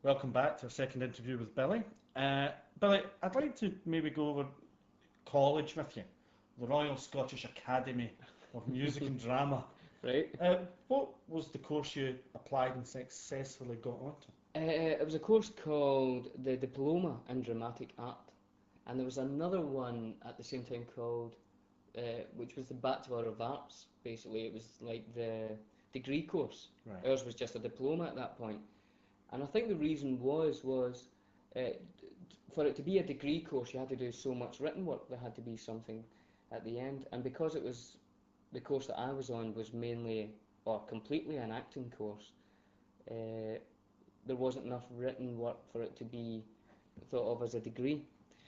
Welcome back to our second interview with Billy. Billy, I'd like to maybe go over college with you, the Royal Scottish Academy of Music and Drama. Right. What was the course you applied and successfully got onto? It was a course called the Diploma in Dramatic Art, and there was another one at the same time called, which was the Bachelor of Arts. Basically, it was like the degree course. Right. Ours was just a diploma at that point, and I think the reason was for it to be a degree course, you had to do so much written work. There had to be something at the end, and because it was the course that I was on was mainly or completely an acting course. Uh, there wasn't enough written work for it to be thought of as a degree.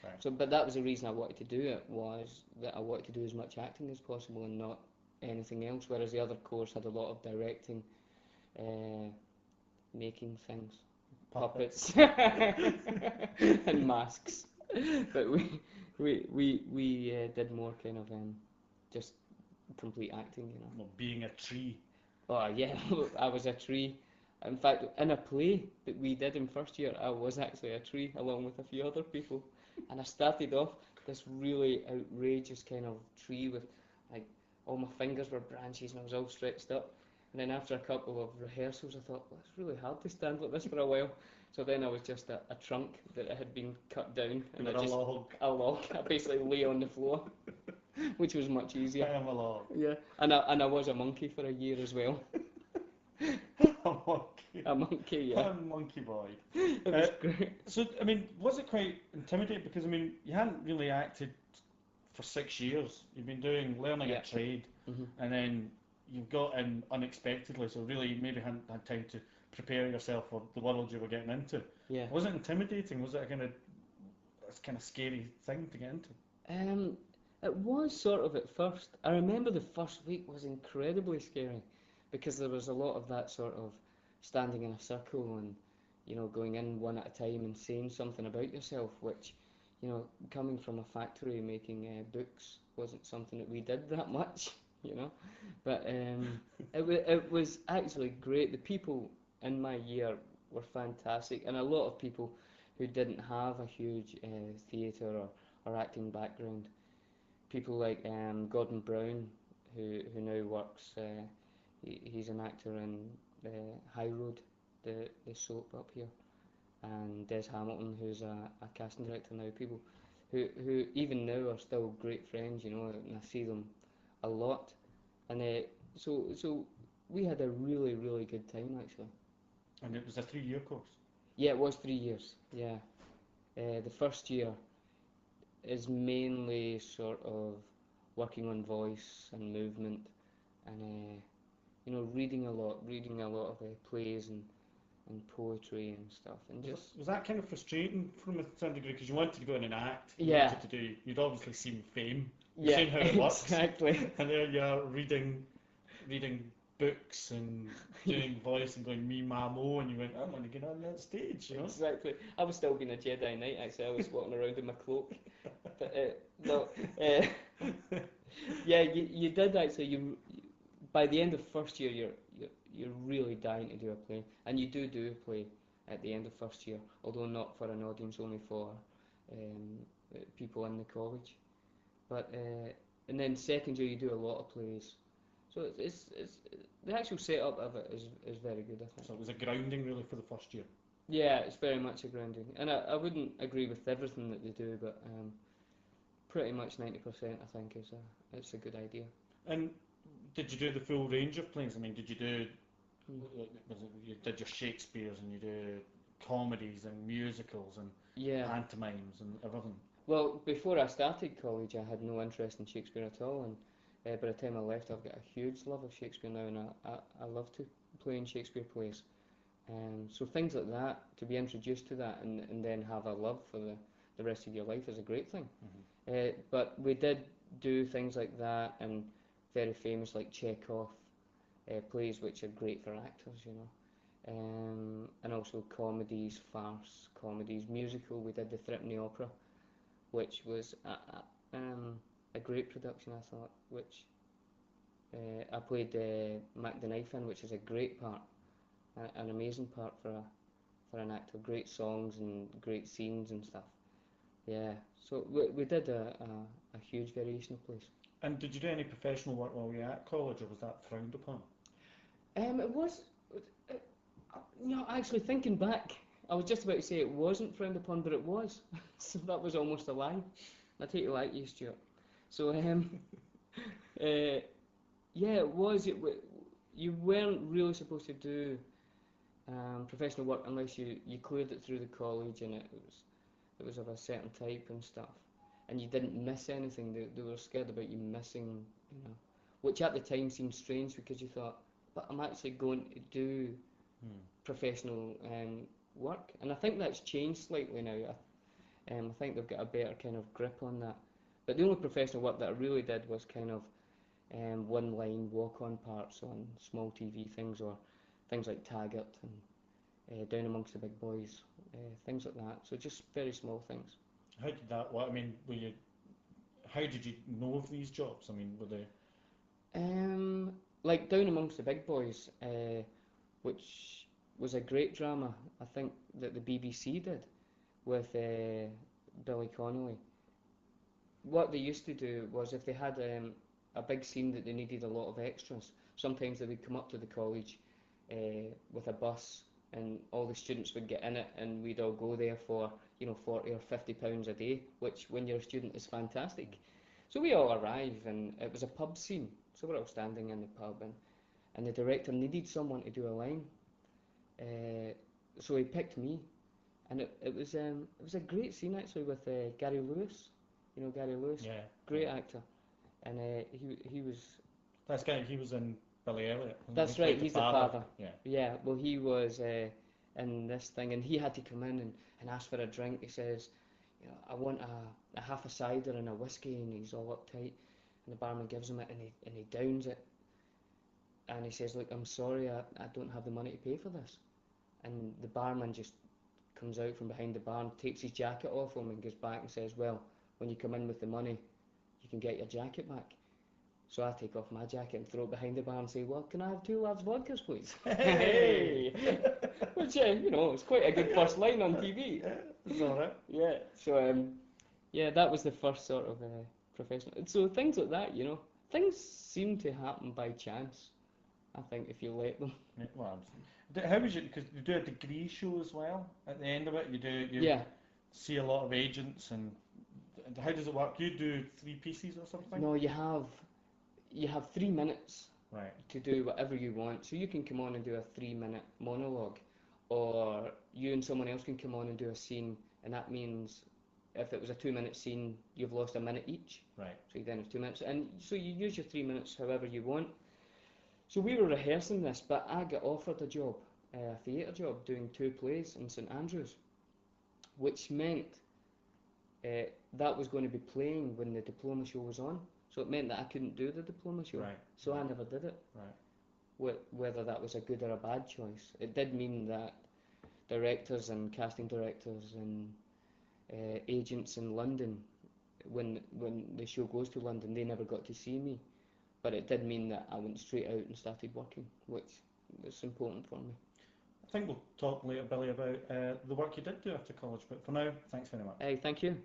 Right. So, but that was the reason I wanted to do it, was that I wanted to do as much acting as possible and not anything else. Whereas the other course had a lot of directing, making things, puppets, and masks. But we did more kind of just complete acting, you know. Well, being a tree. Oh yeah, I was a tree. In fact, in a play that we did in first year, I was actually a tree along with a few other people. And I started off this really outrageous kind of tree with like all my fingers were branches and I was all stretched up. And then after a couple of rehearsals, I thought, well, it's really hard to stand like this for a while. So then I was just a trunk that had been cut down, and A log. a log. I basically lay on the floor, which was much I easier. am a log. Yeah, and I was a monkey for a year as well. A monkey. A monkey, yeah. A monkey boy. It was great. So, I mean, was it quite intimidating? Because, I mean, you hadn't really acted for 6 years. You've been learning Yeah. a trade, Mhm. and then you've got in unexpectedly, so really maybe hadn't had time to prepare yourself for the world you were getting into. Yeah. Was it intimidating? Was it a kind of scary thing to get into? Um, it was sort of at first. I remember the first week was incredibly scary because there was a lot of that sort of standing in a circle and, going in one at a time and saying something about yourself, which, coming from a factory making books wasn't something that we did that much, you know. But it was actually great. The people in my year were fantastic, and a lot of people who didn't have a huge theatre or acting background. People like Gordon Brown, who now works. He's an actor in High Road, the soap up here, and Des Hamilton, who's a casting director now. People who even now are still great friends, and I see them a lot. And so we had a really really good time actually. And it was a 3-year course. Yeah, it was 3 years. Yeah, the first year is mainly sort of working on voice and movement, and reading a lot of plays and poetry and stuff, and just Was that kind of frustrating from a certain degree? Because you wanted to go in and act. yeah, You'd obviously seen fame. You've yeah, seen how it works. exactly. And there you are reading books and doing voice and going me, ma, mo, and you went, I want to get on that stage. Exactly. I was still being a Jedi Knight actually. I was walking around in my cloak, but no, yeah, you did actually. By the end of first year, you're really dying to do a play, and you do a play at the end of first year, although not for an audience, only for um, people in the college. But and then second year you do a lot of plays, so it's the actual setup of it is very good, I think. So it was a grounding really for the first year. Yeah, it's very much a grounding, and I wouldn't agree with everything that they do, but pretty much 90% I think it's a good idea. And did you do the full range of plays? I mean, did you do, Mm. you did your Shakespeare's and you do comedies and musicals and Yeah. pantomimes and everything? Well, before I started college, I had no interest in Shakespeare at all, and by the time I left, I've got a huge love of Shakespeare now, and I love to play in Shakespeare plays. So things like that, to be introduced to that, and then have a love for the rest of your life is a great thing. But we did do things like that, and very famous like Chekhov plays, which are great for actors, and also comedies, farce comedies, musical. We did the Threepenny Opera, which was a great production, I thought, which I played Mac the Knife in, which is a great part, an amazing part for an actor. Great songs and great scenes and stuff. Yeah, so we did a huge variation of plays. And did you do any professional work while you were at college, or was that frowned upon? It was, actually thinking back, I was just about to say it wasn't frowned upon, but it was. So that was almost a lie. I take it like you, Stuart. So, uh, yeah, it was. You weren't really supposed to do professional work unless you cleared it through the college, and it was of a certain type and stuff, and you didn't miss anything. They were scared about you missing, which at the time seemed strange because you thought, but I'm actually going to do professional work, and I think that's changed slightly now. I think they've got a better kind of grip on that. But the only professional work that I really did was kind of one-line walk-on parts on small TV things, or things like Taggart and Down Amongst the Big Boys, things like that. So just very small things. How did that? What I mean, how did you know of these jobs? I mean, were they? Like Down Amongst the Big Boys, which was a great drama, I think, that the BBC did with Billy Connolly. What they used to do was, if they had a big scene that they needed a lot of extras, sometimes they would come up to the college with a bus, and all the students would get in it, and we'd all go there for 40 or 50 pounds a day, which when you're a student is fantastic. So we all arrive, and it was a pub scene, so we're all standing in the pub, and the director needed someone to do a line, so he picked me, and it was a great scene actually with Gary Lewis. You know Gary Lewis? Yeah. Great actor, and he was. That's guy. He was in Billy Elliot. That's right. He's the father. Yeah. Yeah. Well, he was in this thing, and he had to come in and ask for a drink. He says, I want a half a cider and a whiskey, and he's all uptight, and the barman gives him it, and he downs it, and he says, look, I'm sorry, I don't have the money to pay for this, and the barman just comes out from behind the bar, takes his jacket off him, and goes back and says, well, when you come in with the money, you can get your jacket back. So I take off my jacket and throw it behind the bar and say, well, can I have 2 lads vodkas, please? Hey! Which, it's quite a good first line on TV. It's alright. Yeah, so, yeah, that was the first sort of professional. So things like that, things seem to happen by chance, I think, if you let them. Yeah, well, how was it? Because you do a degree show as well at the end of it. You Yeah. see a lot of agents, and how does it work? You do 3 pieces or something? No, you have 3 minutes Right. to do whatever you want. So you can come on and do a 3-minute monologue, or you and someone else can come on and do a scene, and that means if it was a 2-minute scene, you've lost a minute each. Right. So you then have 2 minutes, and so you use your 3 minutes however you want. So we were rehearsing this, but I got offered a job, a theatre job, doing 2 plays in St Andrews, which meant that was going to be playing when the diploma show was on. So it meant that I couldn't do the diploma show. Right. So I never did it. Right. Whether that was a good or a bad choice, it did mean that directors and casting directors and agents in London, when the show goes to London, they never got to see me. But it did mean that I went straight out and started working, which was important for me. I think we'll talk later, Billy, about the work you did do after college. But for now, thanks very much. Hey, thank you.